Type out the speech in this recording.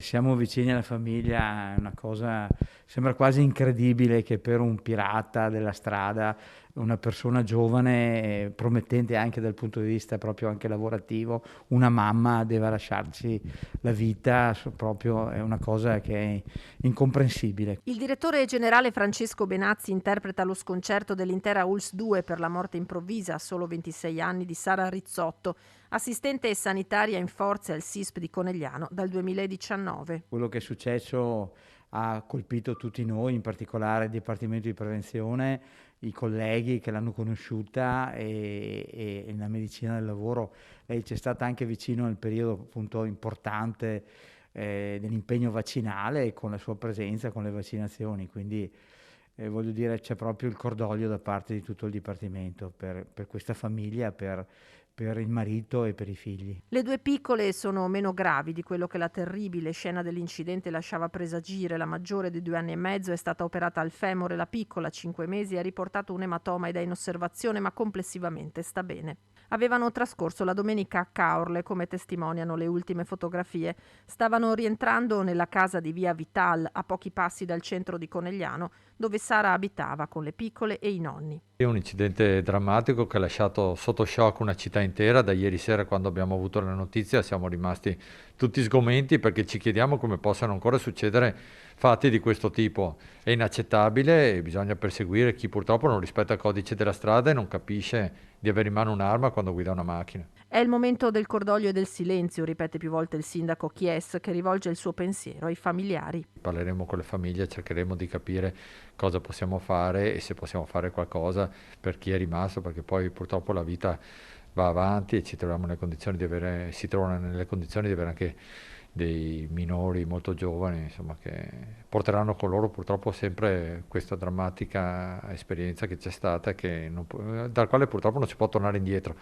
Siamo vicini alla famiglia, è una cosa, sembra quasi incredibile che per un pirata della strada, una persona giovane, promettente anche dal punto di vista proprio anche lavorativo, una mamma deve lasciarci la vita, proprio è una cosa che è incomprensibile. Il direttore generale Francesco Benazzi interpreta lo sconcerto dell'intera ULSS 2 per la morte improvvisa a solo 26 anni di Sara Rizzotto, assistente sanitaria in forze al SISP di Conegliano dal 2019. Quello che è successo ha colpito tutti noi, in particolare il Dipartimento di Prevenzione, i colleghi che l'hanno conosciuta e la medicina del lavoro. Lei c'è stata anche vicino nel periodo appunto importante dell'impegno vaccinale con la sua presenza, con le vaccinazioni, quindi voglio dire c'è proprio il cordoglio da parte di tutto il Dipartimento per questa famiglia, per il marito e per i figli. Le due piccole sono meno gravi di quello che la terribile scena dell'incidente lasciava presagire. La maggiore di 2 anni e mezzo è stata operata al femore, la piccola, 5 mesi, ha riportato un ematoma ed è in osservazione, ma complessivamente sta bene. Avevano trascorso la domenica a Caorle, come testimoniano le ultime fotografie. Stavano rientrando nella casa di via Vital, a pochi passi dal centro di Conegliano, dove Sara abitava con le piccole e i nonni. È un incidente drammatico che ha lasciato sotto shock una città intera. Da ieri sera, quando abbiamo avuto la notizia, siamo rimasti tutti sgomenti perché ci chiediamo come possano ancora succedere fatti di questo tipo. È inaccettabile e bisogna perseguire chi purtroppo non rispetta il codice della strada e non capisce di avere in mano un'arma quando guida una macchina. È il momento del cordoglio e del silenzio, ripete più volte il sindaco Chies, che rivolge il suo pensiero ai familiari. Parleremo con le famiglie, cercheremo di capire cosa possiamo fare e se possiamo fare qualcosa per chi è rimasto, perché poi purtroppo la vita va avanti e ci troviamo nelle condizioni di avere, si trovano nelle condizioni di avere anche dei minori molto giovani, insomma, che porteranno con loro purtroppo sempre questa drammatica esperienza che c'è stata, dal quale purtroppo non si può tornare indietro.